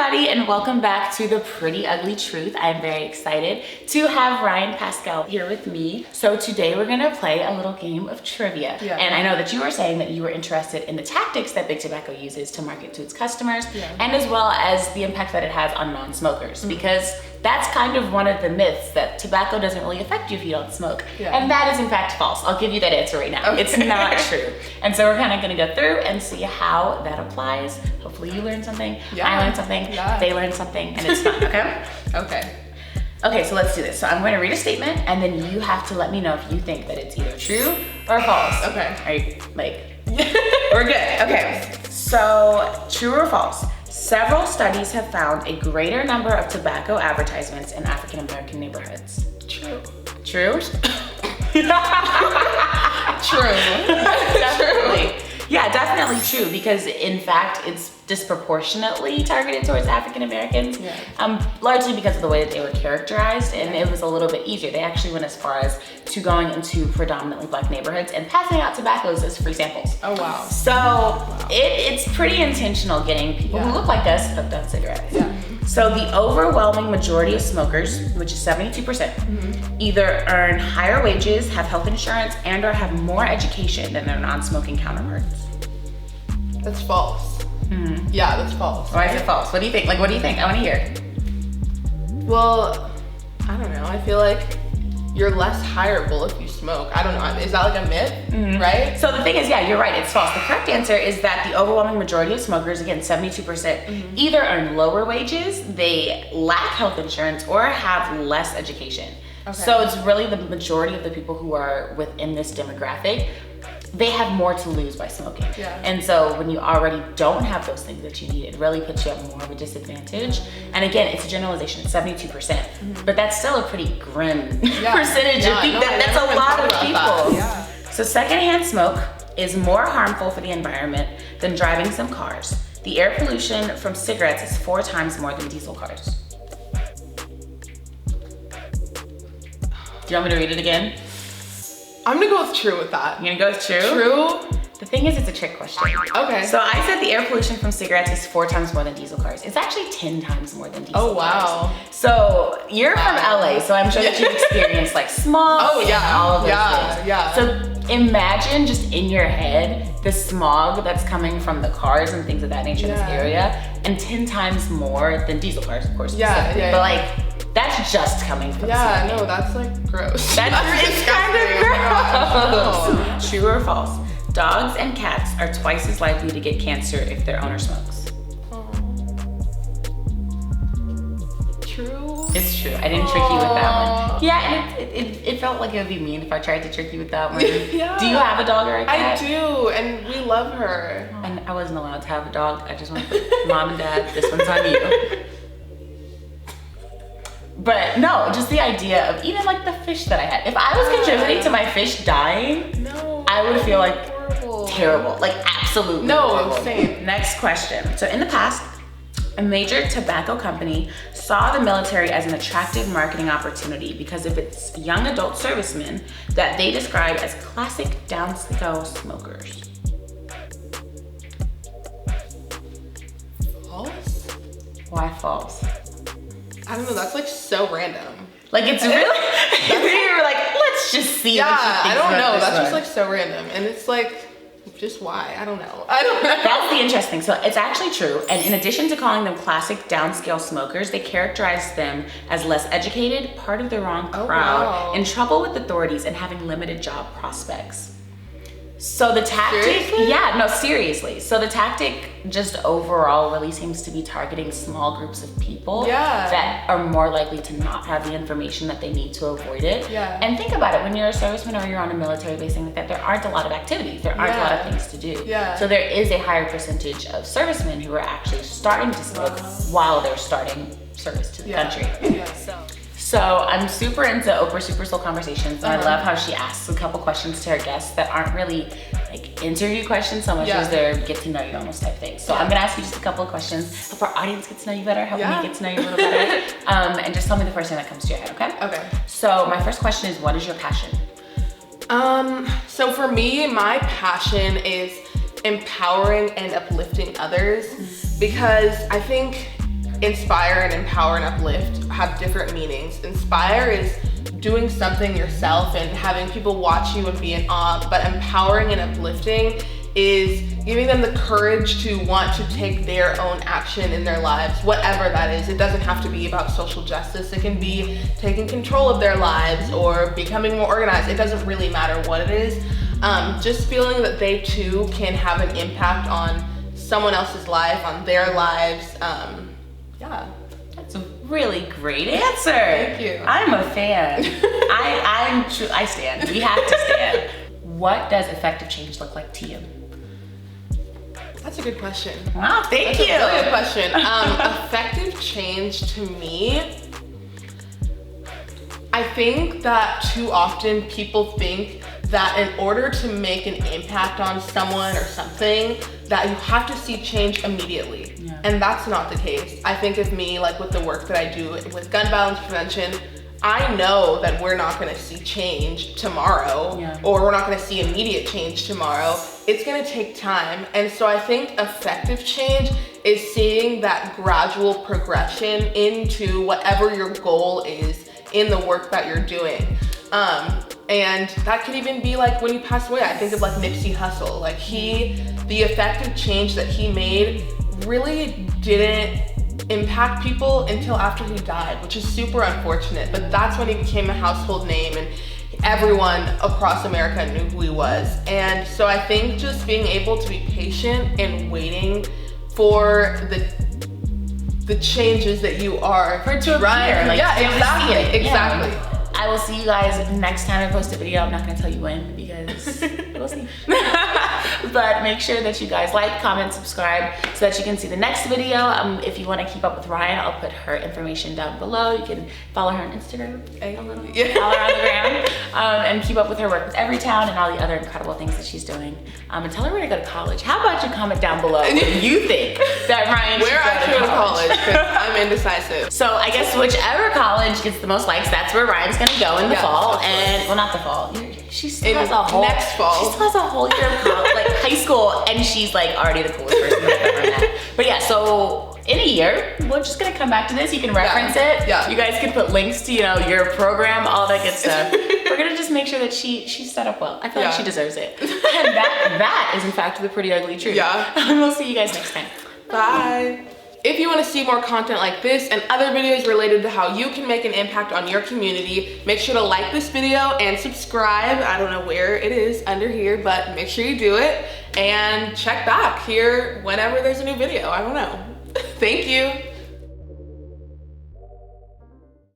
everybody, and welcome back to The Pretty Ugly Truth. I'm very excited to have Ryan Pascal here with me. So today we're gonna play a little game of trivia. Yeah. And I know that you were saying that you were interested in the tactics that Big Tobacco uses to market to its customers, and as well as the impact that it has on non-smokers, because that's kind of one of the myths, that tobacco doesn't really affect you if you don't smoke. And that is in fact false. I'll give you that answer right now. Okay. It's not true. And so we're kind of gonna go through and see how that applies. Hopefully you learned something, I learned something, they learned something, and it's fun, okay? Okay, so let's do this. So I'm going to read a statement, and then you have to let me know if you think that it's either true or false. Okay. Are you, we're good. Okay, so true or false? Several studies have found a greater number of tobacco advertisements in African American neighborhoods. True. True? True. Definitely. Yeah, definitely true, because in fact, it's disproportionately targeted towards African Americans, largely because of the way that they were characterized, and it was a little bit easier. They actually went as far as to going into predominantly Black neighborhoods and passing out tobaccos as free samples. Oh, wow. So it's pretty intentional getting people who look like us hooked on cigarettes. So the overwhelming majority of smokers, which is 72%, either earn higher wages, have health insurance, and or have more education than their non-smoking counterparts. That's false. Yeah, that's false. Why is it false? What do you think? What do you think? I want to hear. Well, I don't know. I feel like you're less hireable if you smoke. I don't know. Is that like a myth, right? So the thing is, yeah, you're right. It's false. The correct answer is that the overwhelming majority of smokers, again, 72%, either earn lower wages, they lack health insurance, or have less education. So it's really the majority of the people who are within this demographic, they have more to lose by smoking. And so when you already don't have those things that you need, it really puts you at more of a disadvantage. And again, it's a generalization, it's 72%, but that's still a pretty grim percentage. That's a lot of people. So secondhand smoke is more harmful for the environment than driving some cars. The air pollution from cigarettes is 4 times more than diesel cars. Do you want me to read it again? I'm gonna go with true with that. You're gonna go with true? True. The thing is, it's a trick question. Okay. So I said the air pollution from cigarettes is 4 times more than diesel cars. It's actually 10 times more than diesel cars. So you're from LA, so I'm sure that you've experienced like smog and all of those things. So imagine just in your head the smog that's coming from the cars and things of that nature in this area, and 10 times more than diesel cars, of course. But like, that's just coming from smoking. No, that's like gross. That's kind of gross. True or false? Dogs and cats are twice as likely to get cancer if their owner smokes. True. It's true. I didn't trick you with that one. Yeah, and it felt like it would be mean if I tried to trick you with that one. Do you have a dog or a cat? I do, and we love her. And I wasn't allowed to have a dog. I just want to put Mom and Dad, this one's on you. But no, just the idea of even like the fish that I had. If I was contributing to my fish dying, I would feel like terrible, like absolutely horrible. Insane. Next question. So in the past, a major tobacco company saw the military as an attractive marketing opportunity because of its young adult servicemen that they describe as classic downscale smokers. False? Why false? I don't know, that's like so random. Like it's really, you were like, let's just see what she thinks I don't know, about that's this just one. like so random. And it's like, just why? I don't know. That's the interesting. So it's actually true. And in addition to calling them classic downscale smokers, they characterized them as less educated, part of the wrong crowd, in trouble with authorities, and having limited job prospects. So the tactic, seriously. So the tactic just overall really seems to be targeting small groups of people that are more likely to not have the information that they need to avoid it. And think about it, when you're a serviceman or you're on a military base, thing like that, there aren't a lot of activities, there aren't a lot of things to do. So there is a higher percentage of servicemen who are actually starting to smoke while they're starting service to the country. So I'm super into Oprah Super Soul Conversations, and I love how she asks a couple questions to her guests that aren't really like interview questions so much as they're get to know you almost type things. So I'm gonna ask you just a couple of questions, help our audience get to know you better, help me get to know you a little better, and just tell me the first thing that comes to your head, okay? So my first question is, what is your passion? So for me, my passion is empowering and uplifting others, because I think inspire and empower and uplift have different meanings. Inspire is doing something yourself and having people watch you and be in awe, but empowering and uplifting is giving them the courage to want to take their own action in their lives, whatever that is. It doesn't have to be about social justice. It can be taking control of their lives or becoming more organized. It doesn't really matter what it is. Just feeling that they too can have an impact on someone else's life, on their lives. Yeah. That's a really great answer. Thank you. I'm a fan. I stand. We have to stand. What does effective change look like to you? That's a good question. Wow, thank you. That's a really good question. Effective change to me, I think that too often people think that in order to make an impact on someone or something, that you have to see change immediately. Yeah. And that's not the case. I think of me, like with the work that I do with gun violence prevention, I know that we're not gonna see change tomorrow, or we're not gonna see immediate change tomorrow. It's gonna take time. And so I think effective change is seeing that gradual progression into whatever your goal is in the work that you're doing. And that could even be like when he passed away. I think of like Nipsey Hussle. Like the effective change that he made really didn't impact people until after he died, which is super unfortunate. But that's when he became a household name and everyone across America knew who he was. And so I think just being able to be patient and waiting for the changes that you are for it to appear. Like, yeah, exactly. I will see you guys next time I post a video. I'm not gonna tell you when because we'll see. But make sure that you guys like, comment, subscribe so that you can see the next video. If you want to keep up with Ryan, I'll put her information down below. You can follow her on Instagram, follow her on the gram, and keep up with her work with Everytown and all the other incredible things that she's doing. And tell her where to go to college. How about you comment down below what you think that Ryan should go to college? Because I'm indecisive. So I guess whichever college gets the most likes, that's where Ryan's gonna go in the fall. And well, not the fall. She still has a whole next fall. She still has a whole year of college, like high school, and she's like already the coolest person I've ever met. But yeah, so in a year, we're just gonna come back to this. You can reference it. Yeah. You guys can put links to your program, all that good stuff. We're gonna just make sure that she's set up well. I feel like she deserves it. And that is in fact the pretty ugly truth. Yeah. And we'll see you guys next time. Bye. If you want to see more content like this and other videos related to how you can make an impact on your community, make sure to like this video and subscribe. I don't know where it is under here, but make sure you do it and check back here whenever there's a new video. I don't know. Thank you.